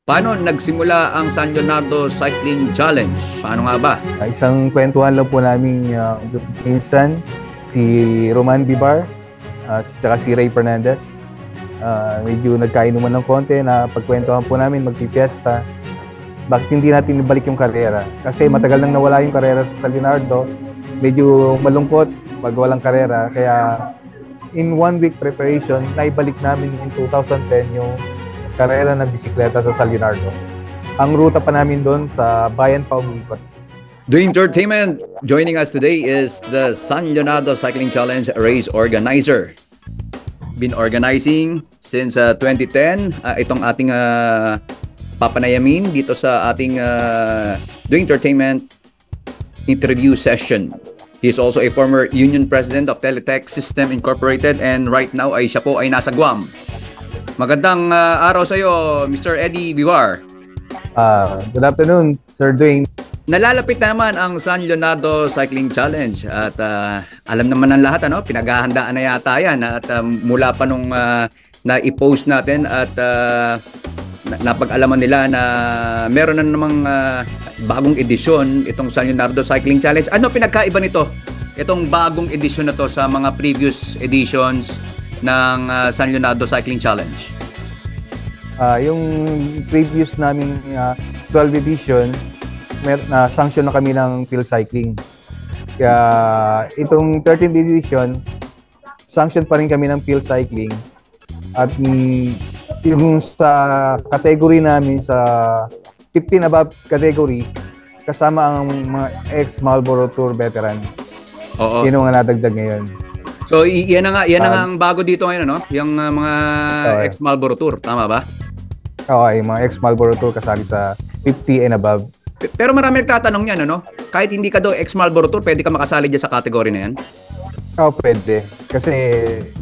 Paano nagsimula ang San Leonardo Cycling Challenge? Paano nga ba? Isang kwentuhan lang po namin pinsan, si Roman Bibar, tsaka si Ray Fernandez. Medyo nagkainuman ng konti na pagkwentuhan po namin magpipiesta. Bakit hindi natin ibalik yung karera? Kasi matagal nang nawala yung karera sa San Leonardo. Medyo malungkot pag walang karera. Kaya in 1 week preparation, naibalik namin in 2010 yung karera ng bisikleta sa San Leonardo. Ang ruta pa namin doon sa Bayan pa umiikot. The entertainment joining us today is the San Leonardo Cycling Challenge race organizer. Been organizing since 2010. Itong ating papanayamin dito sa ating The Entertainment interview session. He is also a former union president of Teletech System Incorporated and right now ay siya po ay nasa Guam. Magandang araw sa iyo, Mr. Eddie Bivar. Good afternoon, Sir Dwayne. Nalalapit na naman ang San Leonardo Cycling Challenge at alam naman ng lahat, pinaghahandaan na yata yan at mula pa nung na-i-post natin at napag-alaman nila na meron na namang bagong edisyon itong San Leonardo Cycling Challenge. Ano pinagkaiba nito? Itong bagong edisyon na to sa mga previous editions ng San Leonardo Cycling Challenge? Yung previous naming 12 edition, sanction na kami ng field cycling. Kaya itong 13th edition, sanction pa rin kami ng field cycling. At yung sa category namin, sa 15 above category, kasama ang mga ex-Marlboro Tour veteran. Oo. Yun ang nadagdag ngayon. So, yan na nga ang bago dito ngayon, yung mga ex-Marlboro Tour. Tama ba? Oo, yung mga ex-Marlboro Tour kasali sa 50 and above. Pero marami nagtatanong yan, Kahit hindi ka daw ex-Marlboro Tour, pwede ka makasali dyan sa category na yan? Oo, pwede. Kasi,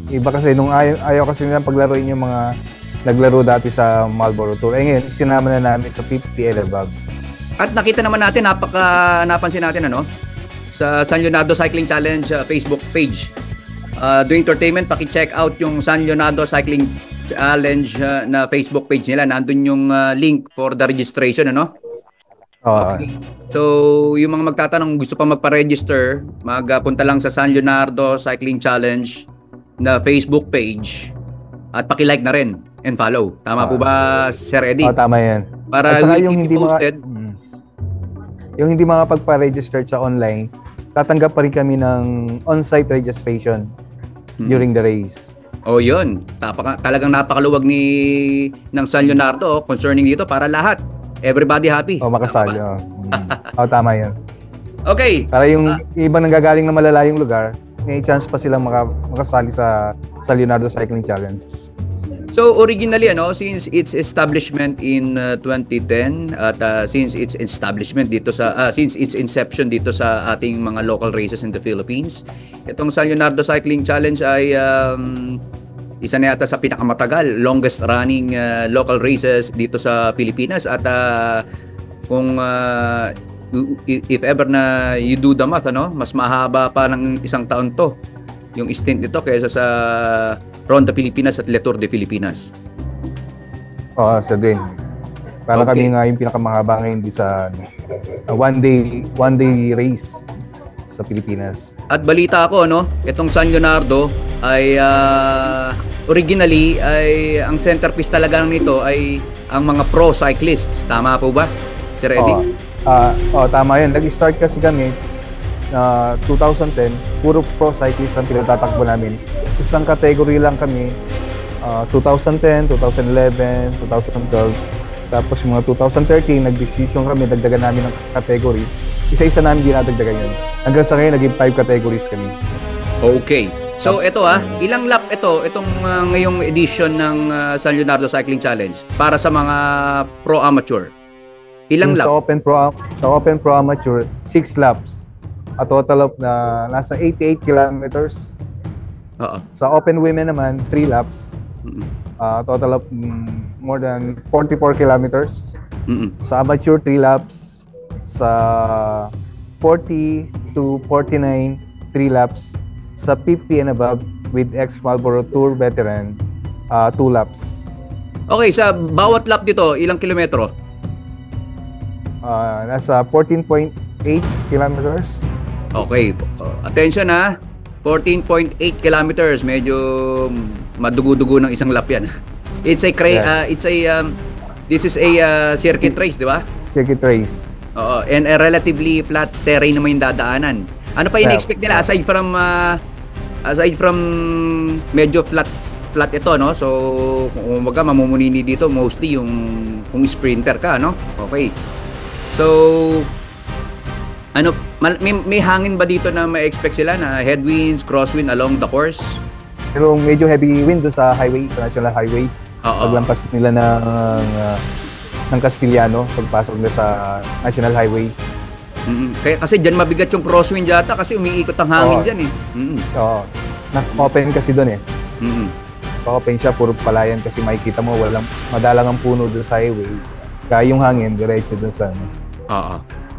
iba kasi, nung ayaw kasi nilang paglaruin yung mga naglaro dati sa Marlboro Tour. Ngayon, sinama na namin sa 50 and above. At nakita naman natin, napansin natin, sa San Leonardo Cycling Challenge Facebook page. The Entertainment, paki-check out yung San Leonardo Cycling Challenge na Facebook page nila. Nandun yung link for the registration, Okay. So, yung mga magtatanong, gusto pa magpa-register, magpunta lang sa San Leonardo Cycling Challenge na Facebook page at paki-like na rin and follow. Tama po ba, Sir Eddie? Tama yan. Para yung hindi posted. Yung hindi makapagpa-register sa online, tatanggap pa rin kami ng on-site registration during the race. Yun. Talagang napakaluwag ng San Leonardo concerning dito para lahat. Everybody happy. Makasali. Tama yun. Okay. Para yung ibang nanggagaling na malalayong lugar, may chance pa silang makasali sa Leonardo Cycling Challenge. So originally, since its establishment in 2010 at since its establishment dito since its inception dito sa ating mga local races in the Philippines, itong San Leonardo Cycling Challenge ay isa na yata sa pinakamatagal, longest running local races dito sa Pilipinas at kung if ever na you do the math, mas mahaba pa ng isang taon to yung stint nito kaysa sa Ronda Pilipinas at Le Tour de Filipinas. Sir Dwayne. Para kami nga yung pinakamahaba ngayon sa one day race sa Pilipinas. At balita ko, itong San Leonardo ay originally ay ang centerpiece talaga nito ay ang mga pro cyclists. Tama po ba, Sir Eddie? Tama yun. Nag-start kasi kami 2010, puro pro cyclist ang pinatatakbo namin. Isang category lang kami, 2010, 2011, 2012. Tapos mga 2013, nag-decision kami, dagdagan namin ng category. Isa-isa namin dinadagdagan yun. Hanggang sa ngayon, naging 5 categories kami. Okay. So ito ilang lap itong ngayong edition ng San Leonardo Cycling Challenge para sa mga pro amateur? Ilang lap? Sa Open Pro Amateur, 6 laps. A total of nasa 88 kilometers. Sa Open Women naman, 3 laps. Total of more than 44 kilometers. Sa Amateur, 3 laps. Sa 40 to 49, 3 laps. Sa 50 and above with ex-Marlboro Tour veteran, 2 laps. Okay, sa bawat lap dito, ilang kilometro? Nasa 14.8 kilometers. Okay, attention ha. 14.8 kilometers, medyo madugo-dugo ng isang lap yan. This is a circuit race, di ba? Circuit race. Oo, and a relatively flat terrain naman yung dadaanan. Ano pa in-expect nila aside from medyo flat ito, no? So, kung umaga mamumunini dito mostly yung kung sprinter ka, no? Okay. So, ano, may hangin ba dito na ma-expect sila na headwinds, crosswind along the course? Pero medyo heavy wind doon sa highway, national highway. Paglampas nila ng Castillano, pagpasok nila sa national highway. Kasi diyan mabigat yung crosswind yata kasi umiikot ang hangin diyan eh. Oo. Na-open kasi doon eh. Open siya, puro palayan kasi makikita mo madalang ang puno doon sa highway. Kaya yung hangin diretso doon sa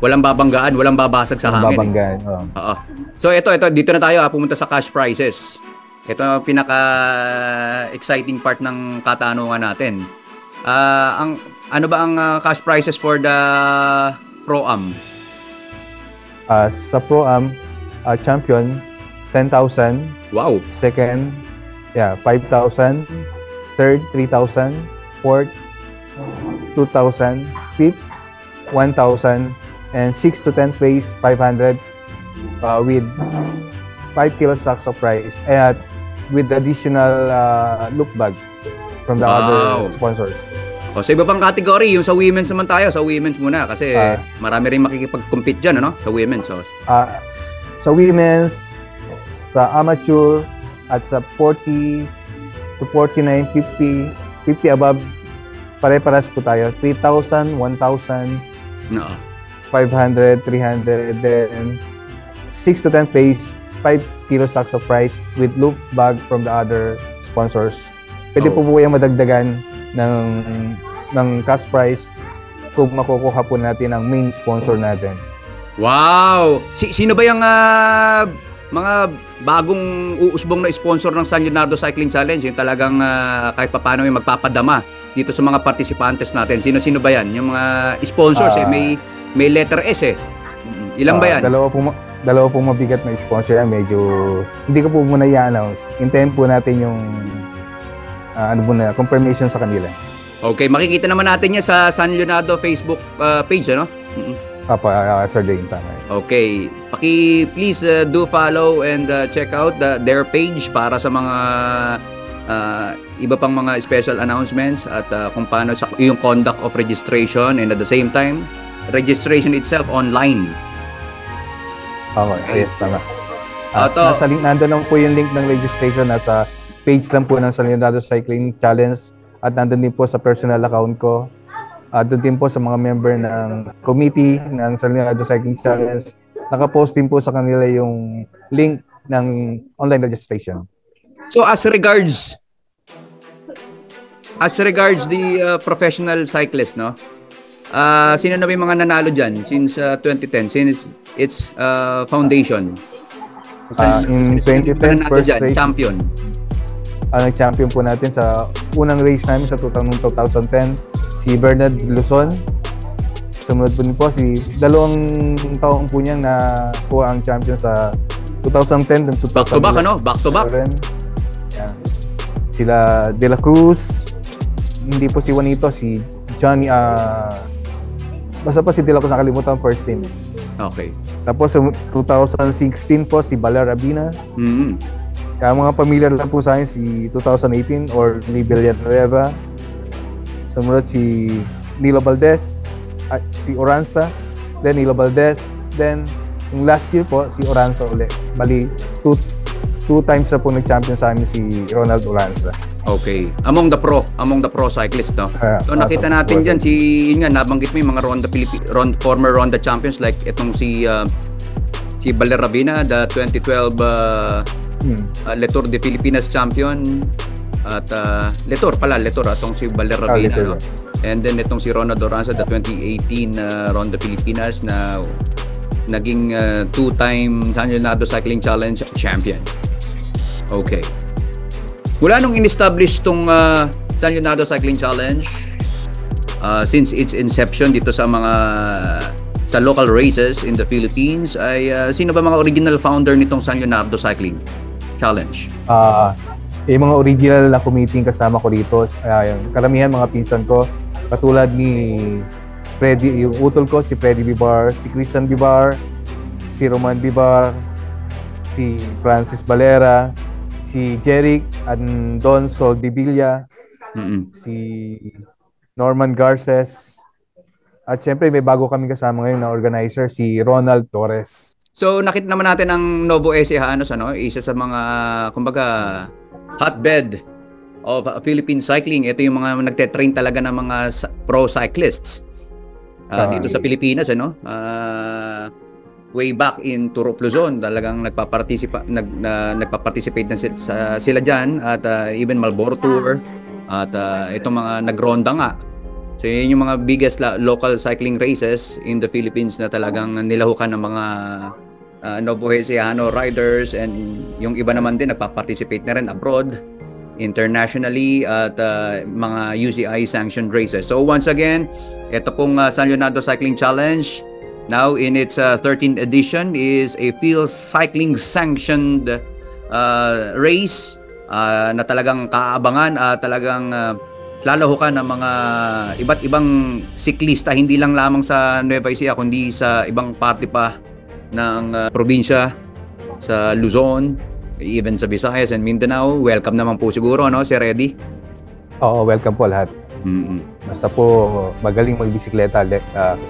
Walang babanggaan, walang babasag sa hangin. Babanggaan. Oo. So ito dito na tayo pumunta sa cash prizes. Ito ang pinaka-exciting part ng katanungan natin. Ano ba ang cash prizes for the Pro-Am? Sa Pro-Am, champion, 10,000. Wow. Second, 5,000. Third, 3,000. Fourth, 2,000. Fifth, 1,000. And 6 to 10 place, 500 with 5 kilo sacks of rice. And with additional look bag from the other sponsors. O, sa iba pang category, yung sa women's naman tayo. Sa women's muna kasi marami rin makikipag-compete dyan, ano? Sa women's. So. Sa women's, sa amateur, at sa 40 to 49, 50 above, pare-paras po tayo. 3,000, 1,000, 500, 300, then 6 to 10 place, 5 kilo sacks of rice with loop bag from the other sponsors. Pwede po yung madagdagan ng cash prize kung makukuha po natin ang main sponsor natin. Wow! Sino ba yung mga bagong uusbong na sponsor ng San Leonardo Cycling Challenge? Yung talagang kahit paano yung magpapadama dito sa mga participantes natin. Sino ba yan? Yung mga sponsors may letter S eh. Ilan ba yan? Dalawa pong mabigat na sponsor yan. Medyo hindi ko po muna i-announce. Hintayin po natin yung confirmation sa kanila. Okay, makikita naman natin yan sa San Leonardo Facebook page, ano? Sir Dane, tama. Okay, please do follow and check out their page para sa mga iba pang mga special announcements at kung paano yung conduct of registration, and at the same time registration itself online. Okay, yes, tama. Nasa link, nandun lang po yung link ng registration, nasa page lang po ng San Leonardo Cycling Challenge at nandun din po sa personal account ko. Doon din po sa mga member ng committee ng San Leonardo Cycling Challenge. Nakapost din po sa kanila yung link ng online registration. So as regards the professional cyclist, no? Sino na ba yung mga nanalo dyan since 2010, since its foundation? In 2010, first dyan, race, champion. Nag-champion po natin sa unang race namin sa 2010, si Bernard Luzon. Sumunod po si dalawang taong po niyang nakuha ang champion sa 2010 and 2011. Back to back, ano? Back to back. Yeah. Sila De La Cruz, hindi po si Juanito, si Johnny, basta pa si De La Cruz, nakalimutan ang first name. Okay. Tapos 2016 po si Baler Rabina. Kaya mga familiar lang po sa akin si 2018 or ni Villanueva. Sumunod si Nilo Valdez, si Oranza, then Nilo Valdez, then yung last year po si Oranza ulit. Bali, two times na po nag-champion sa amin si Ronald Oranza. Okay. Among the pro cyclists, no? So nakita natin diyan yun nga, nabanggit mo yung mga former Ronda champions like itong si Baler Rabina, the 2012 Le Tour de Filipinas champion, at Letour itong si Baler Rabina, no? And then itong si Ronald Oranza, the 2018 Ronda Filipinas na naging two-time San Leonardo Cycling Challenge champion. Okay. Mula nung in-establish tong San Leonardo Cycling Challenge, since its inception dito sa local races in the Philippines, ay sino ba mga original founder nitong San Leonardo Cycling Challenge? Yung mga original na committee kasama ko dito, yung karamihan mga pinsan ko, katulad ni Freddy, yung utol ko, si Freddy Bibar, si Christian Bibar, si Roman Bibar, si Francis Valera, si Jeric Andon Soldevilla, si Norman Garces, at syempre may bago kami kasama ngayon na organizer, si Ronald Torres. So nakita naman natin ang Novo Ecija, isa sa mga kumbaga hotbed of Philippine cycling. Ito yung mga nagte-train talaga ng mga pro cyclists dito sa Pilipinas, way back in Turok, Luzon, talagang nagpa-participate na sila diyan, at even Marlboro Tour, at itong mga nagronda nga. So yun yung mga biggest local cycling races in the Philippines na talagang nilahukan ng mga Novo Ecijano riders, and yung iba naman din nagpa-participate na rin abroad, internationally, at mga UCI sanctioned races. So once again, ito pong San Leonardo Cycling Challenge, now in its 13th edition, is a field cycling sanctioned race na talagang kaabangan, talagang lalahukan ng mga iba't ibang siklista, hindi lang lamang sa Nueva Ecija kundi sa ibang parte pa ng probinsya, sa Luzon, even sa Visayas and Mindanao. Welcome naman po siguro, Sir Eddie? Oo, welcome po lahat. Basta po magaling magbisikleta.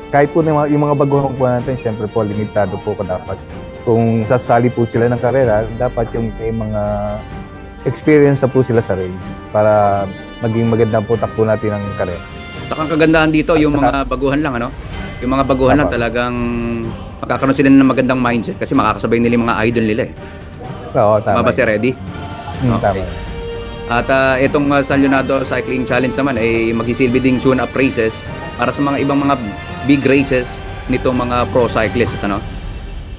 Kahit po yung mga baguhan po natin, syempre po limitado po ko dapat. Kung sasali po sila ng karera, dapat yung may mga experience na po sila sa race para maging maganda po takbo natin ang karera. Saka ang kagandahan dito, yung mga baguhan lang, yung mga baguhan lang talagang makakaroon sila ng magandang mindset kasi makakasabay nila yung mga idol nila eh. Oo, tama. Tama ba, Sir Eddie? Okay. Tama. At itong San Leonardo Cycling Challenge naman ay magsisilbi ding tune-up races para sa mga ibang mga big races nitong mga pro cyclists,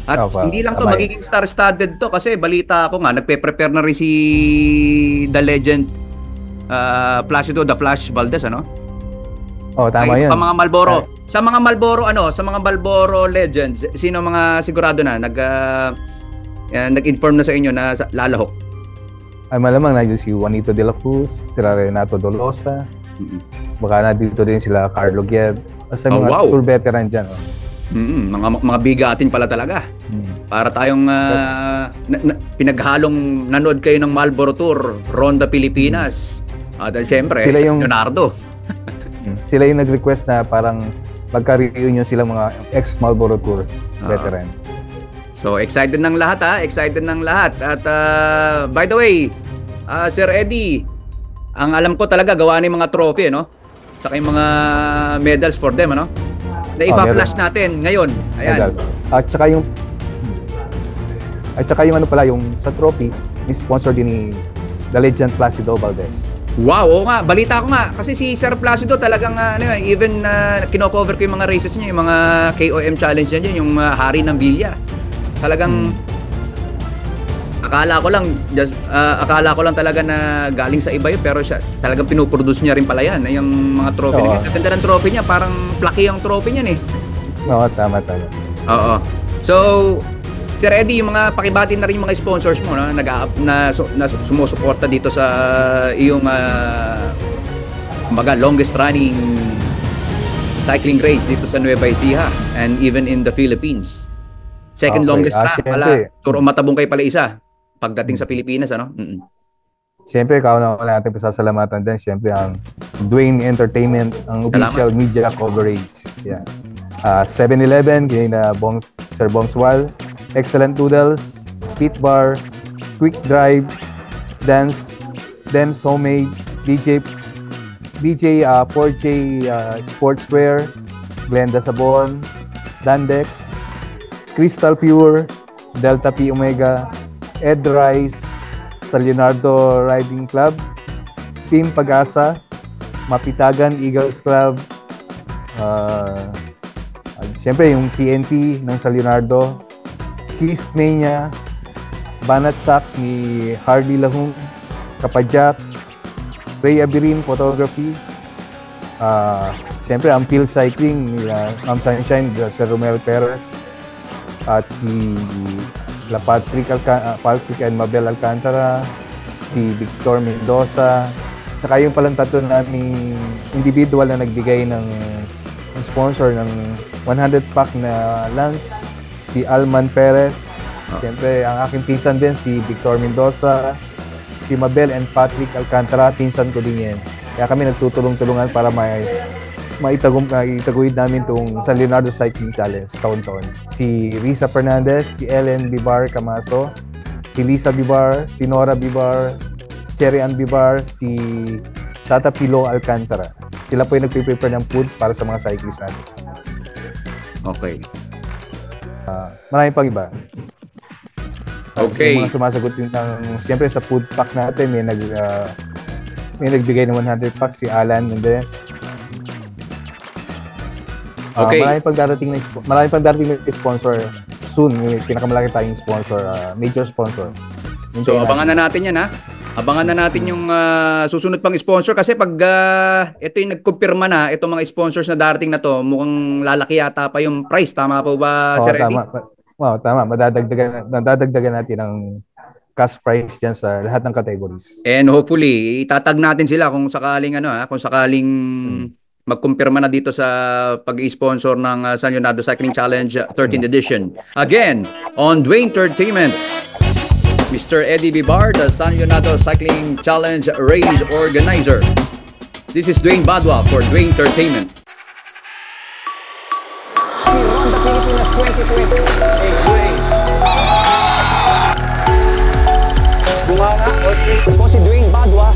At hindi lang to, magiging star-studded to kasi balita ako nga, nagpe-prepare na rin si the legend Placido The Flash Valdez, Oh, tama yun. Mga Marlboro. Sa mga Marlboro legends, sino mga sigurado na nag-inform na sa inyo na lalahok? Ay malamang na si Juanito de la Cruz, sila Renato Dolosa. Baka na dito din sila Carlo Gieb. Sa mga tour veteran diyan, mga bigatin pala talaga. Para tayong pinaghalong nanood kayo ng Marlboro Tour, Ronda Pilipinas. At siyempre, Leonardo. Sila yung nag-request na parang magka-reunion sila mga ex-Marlboro Tour veteran. So, excited ng lahat, excited ng lahat. At by the way, Sir Eddie, ang alam ko talaga gawa ng mga trophy, saka yung mga medals for them, na ipa-flash natin ngayon. Ayan. At saka yung yung sa trophy, may sponsor din ni the legend Placido Valdez. Wow, oo nga, balita ko nga kasi si Sir Placido talagang even kino-cover ko yung mga races niya, yung mga KOM challenge niya, yung hari ng Villa. Talagang akala ko lang talaga na galing sa iba yun, pero siya talagang pinoproduce niya rin pala yan, yung mga trophy niya. Ang ganda ng trophy niya, parang plucky yung trophy niyan eh. Oo, tama. Oo. So, Sir Eddie, yung mga pakibati na rin yung mga sponsors mo na sumusuporta dito sa iyong longest running cycling race dito sa Nueva Ecija and even in the Philippines. Second longest pala. Turo matabong kay pala isa pagdating sa Pilipinas, Siyempre, kauna-una natin pasasalamatan din. Siyempre, ang Dwayne Entertainment, ang official media coverage. Yeah. 7-Eleven, kanina Sir Bongswal, Excellent Noodles, Pit Bar, Quick Drive, Dance Homemade, DJ 4J Sportswear, Glenda Sabon, Dandex, Crystal Pure, Delta P Omega, Ed Rice, sa Leonardo Riding Club, Team Pag-asa, Mapitagan Eagles Club, siyempre yung TNT ng sa Leonardo, Kiss Mania, Banat Sacks ni Hardy Lahung, Kapadjak, Ray Abirin Photography. Siyempre, ang Phil Cycling, Ma'am Sunshine, Sir Romel Perez, at si Patrick and Mabel Alcantara, si Victor Mendoza, saka yung palang tatlo naming individual na nagbigay ng sponsor ng 100 pack na lunch, si Alman Perez. Siyempre, ang aking pinsan din, si Victor Mendoza, si Mabel and Patrick Alcantara, pinsan ko din yan. Kaya kami nagtutulong-tulungan para maitaguyod namin itong San Leonardo Cycling Challenge taon-taon. Si Risa Fernandez, si Ellen Bibar Camaso, si Lisa Bibar, si Nora Bibar, Cherry Ann Bibar, si Tata Pilo Alcantara. Sila po yung nagpe-prepare ng food para sa mga cyclists natin. Okay. Marami pang iba. Okay. Yung mga sumasagot yung siyempre sa food pack natin, may nagbigay ng 100 packs si Alan Mendez. Okay. Marami pang darating na sponsor soon. May pinakamalaki tayong sponsor, major sponsor. So abangan na natin yan, ha. Abangan na natin yung susunod pang sponsor kasi pag ito yung nagkumpirma na itong mga sponsors na darating na to, mukhang lalaki yata pa yung price. Tama po ba, Sir Eddie? Tama. Madadagdagan natin ang cash price dyan sa lahat ng categories. And hopefully, itatag natin sila kung sakaling magkumpirma na dito sa pag-sponsor ng San Leonardo Cycling Challenge 13th edition. Again, on Dwayne Entertainment, Mr. Eddie Bibar, the San Leonardo Cycling Challenge race organizer. This is Dwayne Badwa for Dwayne Entertainment. Honda Pilipinas 2020. Hey, Dwayne. Bunganga, okay. Ako si Dwayne Badwa.